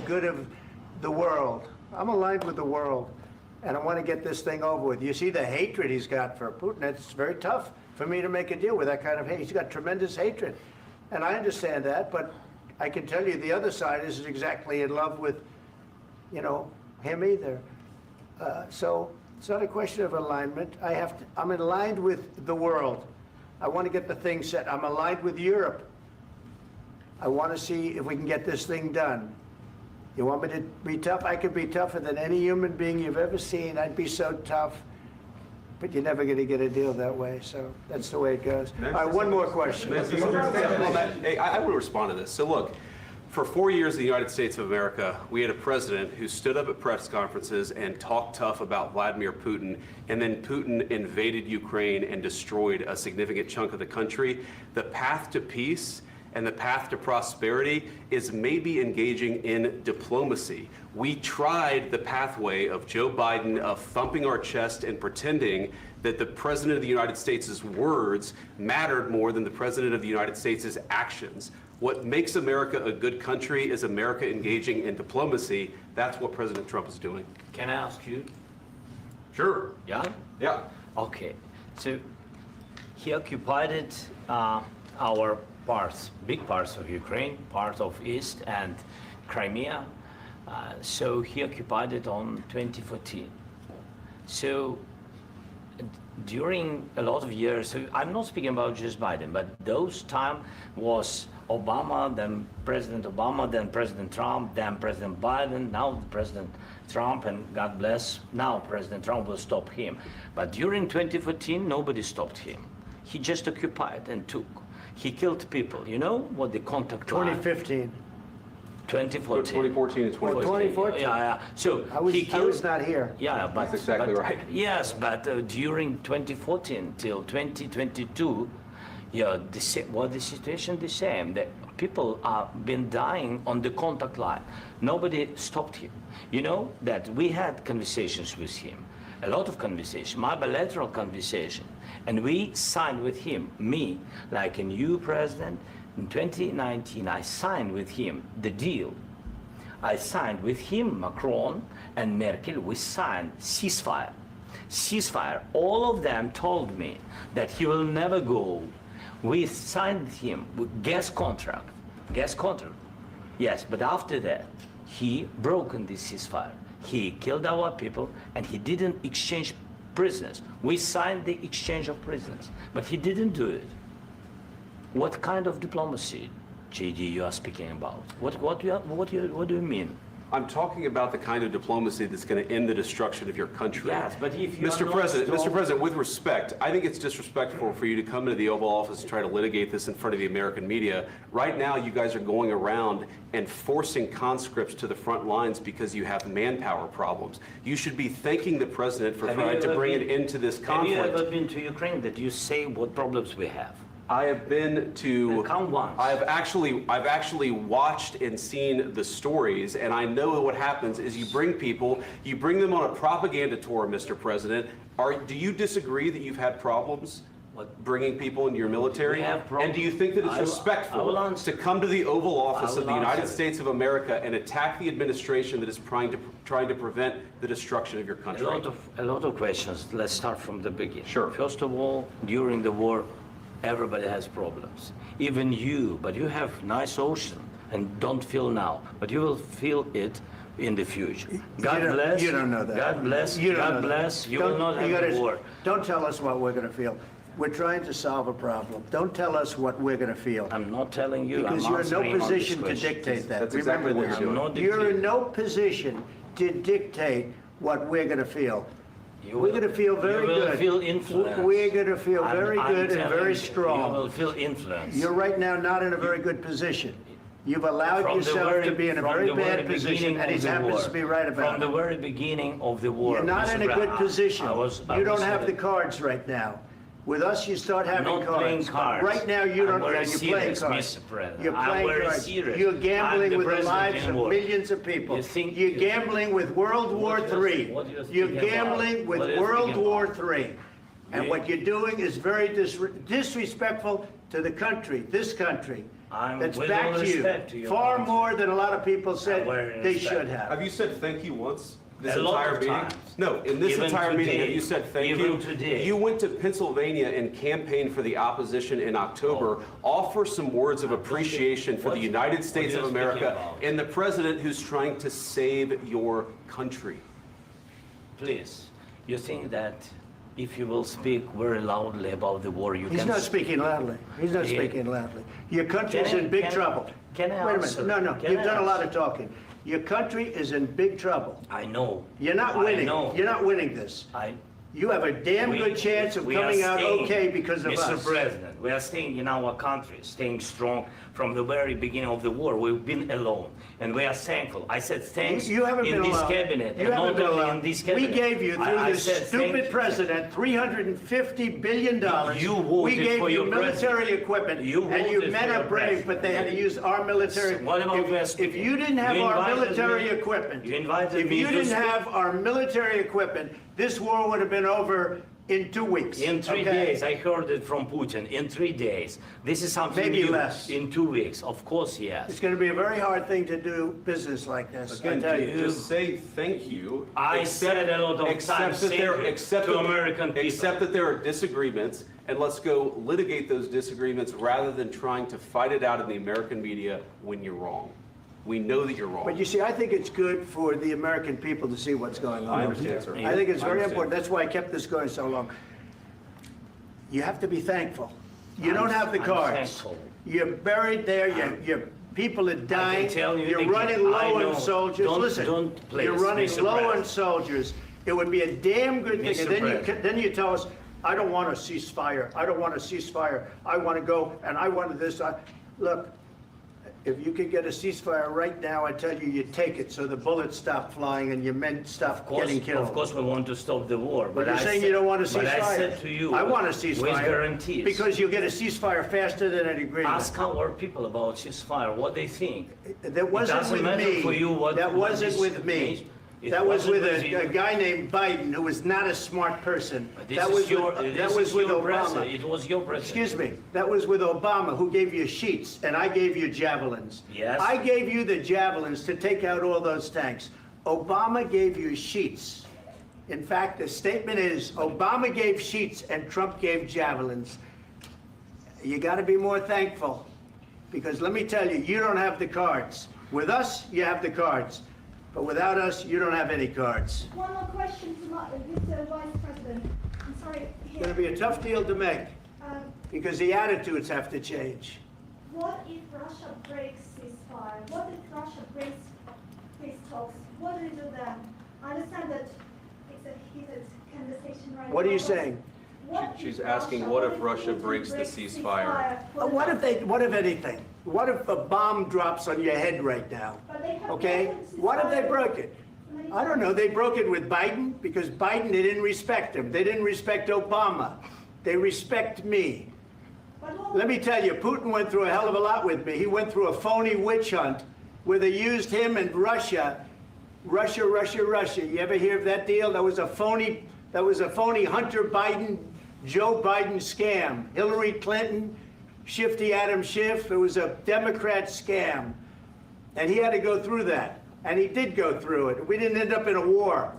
good of the world. I'm aligned with the world, and I want to get this thing over with. You see the hatred he's got for Putin. It's very tough for me to make a deal with that kind of hate. He's got tremendous hatred, and I understand that, but I can tell you the other side isn't exactly in love with, you know, him either. So it's not a question of alignment. I'm aligned with the world. I want to get the thing set. I'm aligned with Europe. I want to see if we can get this thing done. You want me to be tough? I could be tougher than any human being you've ever seen. I'd be so tough. But you're never going to get a deal that way. So that's the way it goes. All right, one more question. Hey, I would respond to this. So look, for 4 years in the United States of America, we had a president who stood up at press conferences and talked tough about Vladimir Putin, and then Putin invaded Ukraine and destroyed a significant chunk of the country. The path to peace and the path to prosperity is maybe engaging in diplomacy. We tried the pathway of Joe Biden of thumping our chest and pretending that the President of the United States' words mattered more than the President of the United States' actions. What makes America a good country is America engaging in diplomacy. That's what President Trump is doing. Can I ask you? Sure. Yeah? Yeah. Okay. So he occupied our parts, big parts of Ukraine, part of East and Crimea. So he occupied it on 2014. So during a lot of years, so I'm not speaking about just Biden, but those time was Obama, then President Obama, then President Trump, then President Biden, now President Trump, and God bless, now President Trump will stop him. But during 2014, nobody stopped him. He just occupied and took. He killed people. You know what the contact line? 2015. 2014. 2014 and 2015. 2014. Yeah. So I was not here. Yeah, but that's exactly right. Yes, but during 2014 till 2022, yeah, the situation the same. The people have been dying on the contact line. Nobody stopped him. You know that we had conversations with him, a lot of conversation, my bilateral conversation, and we signed with him, me, like a new president. In 2019, I signed with him the deal. I signed with him, Macron and Merkel, we signed ceasefire. Ceasefire. All of them told me that he will never go. We signed him with gas contract. Gas contract. Yes, but after that, he broken this ceasefire. He killed our people and he didn't exchange prisoners. We signed the exchange of prisoners, but he didn't do it. What kind of diplomacy, JD, you are speaking about? What do you mean? I'm talking about the kind of diplomacy that's going to end the destruction of your country. Yes, but if you Mr. President, with respect, I think it's disrespectful for you to come into the Oval Office and try to litigate this in front of the American media. Right now, you guys are going around and forcing conscripts to the front lines because you have manpower problems. You should be thanking the President for trying to bring an end to this conflict. Have you ever been to Ukraine that you say what problems we have? I have been to. Count once. I've actually watched and seen the stories, and I know what happens is you bring them on a propaganda tour, Mr. President. Do you disagree that you've had problems bringing people into your military? And do you think that it's respectful to come to the Oval Office of the United States of America and attack the administration that is trying to prevent the destruction of your country? A lot of questions. Let's start from the beginning. Sure. First of all, during the war, everybody has problems, even you, but you have nice ocean and don't feel now, but you will feel it in the future. God bless. You don't know that. God bless. God bless. You will not have a war. Don't tell us what we're going to feel. We're trying to solve a problem. Don't tell us what we're going to feel. I'm not telling you. Because you're in no position to dictate that. That's exactly what you're doing. You're in no position to dictate what we're going to feel. We're going to feel very good. You will feel influence. We're going to feel very good and very strong. You will feel influence. You're right now not in a very good position. You've allowed yourself to be in a very bad position, and he happens to be right about it. From the very beginning of the war. You're not in a good position. You don't have the cards right now. With us, you start having not cards. Playing cards. Right now, you don't. You're playing cards. You're playing cards. You're gambling with the lives of millions of people. You're gambling with World War III. You're gambling with World War III. And what you're doing is very disrespectful to the country, this country, I'm that's with all back to you, respect to your far country. more than a lot of people said very they respect. should have. Have you said thank you once? This A lot entire of meeting? times. No, in this Even entire meeting, have today. you said thank Even you? today. You went to Pennsylvania and campaigned for the opposition in October. Offer some words of appreciation for the What- United what States are of you America speaking about? and the president who's trying to save your country. Please, you think that if you will speak very loudly about the war, you He's can... not speaking loudly. He's not Yeah. speaking loudly. Your country's Can I- in big can I- trouble. can I Wait a answer? minute. No, Can you've I done a lot of answer? talking. Your country is in big trouble. I know. You're not I winning. know. You're not winning this. You have a damn We- good chance of we are coming out staying, okay because of Mr. us. President, we are staying in our country, staying strong from the very beginning of the war. We've been alone, and we are thankful. I said thanks You haven't in been this alone. cabinet, You and haven't not been only alone. in this We cabinet. gave you, through I this said thank stupid you. president, $350 billion. You voted We gave for you your military president. equipment, You and you voted men for are your brave, president. but they had to use our military. What about we are If speaking? you didn't have You our invited military me- equipment, you invited if me you to didn't speak. have our military equipment, this war would have been over in 2 weeks. In 3 okay? days, I heard it from Putin. In 3 days, this is something Maybe new. less. In 2 weeks, of course, yes. It's going to be a very hard thing to do business like this, I Again, tell you. just say thank you. I said a lot of Except times that thank there- you except to that- American people. Except that there are disagreements, and let's go litigate those disagreements rather than trying to fight it out in the American media when you're wrong. We know that you're wrong. But you see, I think it's good for the American people to see what's going on. I understand, sir. I think it's I very understand. important. That's why I kept this going so long. You have to be thankful. You don't have the I'm cards. thankful. You're buried there, your people are dying. tell you You're again, running I low know. on soldiers. Don't- Listen, don't please, you're running Mr. low on President. soldiers. It would be a damn good thing. Mr. And then President. then you tell us, I don't want a ceasefire. I don't want a ceasefire. I want to go and I want this. Look, if you could get a ceasefire right now, I tell you, you take it so the bullets stop flying and your men stop getting killed. Of course, we want to stop the war. But you're I saying said- you don't want a ceasefire. But I said to you, I want a with ceasefire. guarantees. Because you'll get a ceasefire faster than an agreement. Ask our people about ceasefire, what they think. That wasn't doesn't with matter me. for you what- That what wasn't is- with me. It That was wasn't with with you. a guy named Biden, who was not a smart person. This That is was your, with, this that was is with your president. Obama. It was your president. Excuse me, that was with Obama, who gave you sheets, and I gave you javelins. Yes. I gave you the javelins to take out all those tanks. Obama gave you sheets. In fact, the statement is, Obama gave sheets and Trump gave javelins. You gotta be more thankful, because let me tell you, you don't have the cards. With us, you have the cards, but without us, you don't have any cards. One more question to Mr. Vice President. I'm sorry. It's gonna be a tough deal to make, Um, because the attitudes have to change. what if Russia breaks ceasefire? What if Russia breaks peace talks? What do you do then? I understand that it's a heated conversation right now. What are you but saying? what She's if asking, what if Russia Putin breaks the ceasefire? What if anything? What if a bomb drops on your head right now? But they have Okay? broken What if they ceasefire broke it? many I don't know, they broke it with Biden, because Biden, they didn't respect him. They didn't respect Obama. They respect me. But what- Let me tell you, Putin went through a hell of a lot with me. He went through a phony witch hunt where they used him and Russia. Russia. You ever hear of that deal? That was a phony Hunter Biden, Joe Biden scam. Hillary Clinton, Shifty Adam Schiff. It was a Democrat scam. And he had to go through that. And he did go through it. We didn't end up in a war.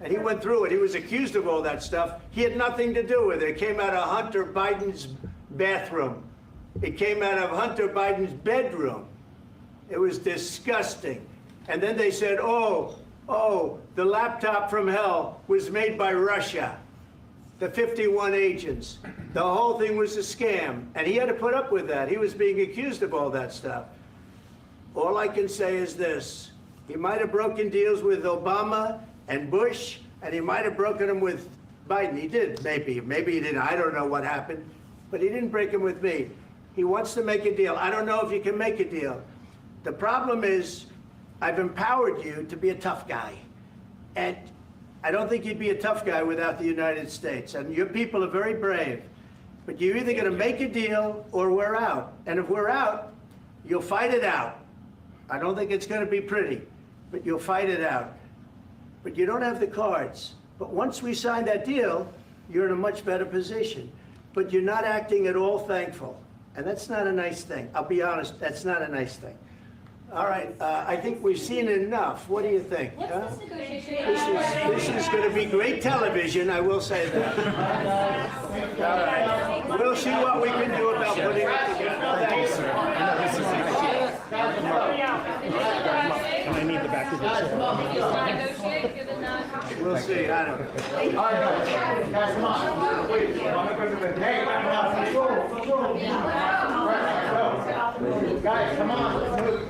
And he went through it. He was accused of all that stuff. He had nothing to do with it. It came out of Hunter Biden's bathroom. It came out of Hunter Biden's bedroom. It was disgusting. And then they said, oh, the laptop from hell was made by Russia. The 51 agents. The whole thing was a scam. And he had to put up with that. He was being accused of all that stuff. All I can say is this. He might have broken deals with Obama and Bush, and he might have broken them with Biden. He did, maybe. Maybe he didn't. I don't know what happened. But he didn't break them with me. He wants to make a deal. I don't know if you can make a deal. The problem is, I've empowered you to be a tough guy. And I don't think you'd be a tough guy without the United States. And your people are very brave. But you're either going to make a deal or we're out. And if we're out, you'll fight it out. I don't think it's going to be pretty, but you'll fight it out. But you don't have the cards. But once we sign that deal, you're in a much better position. But you're not acting at all thankful. And that's not a nice thing. I'll be honest, that's not a nice thing. All right, I think we've seen enough. What do you think? What's huh? this negotiation? This is going to be great television, I will say that. All right. We'll see what we can do about putting it together. Thank you, sir. And I need the back of the chair. We'll see, I don't know. Guys, come on.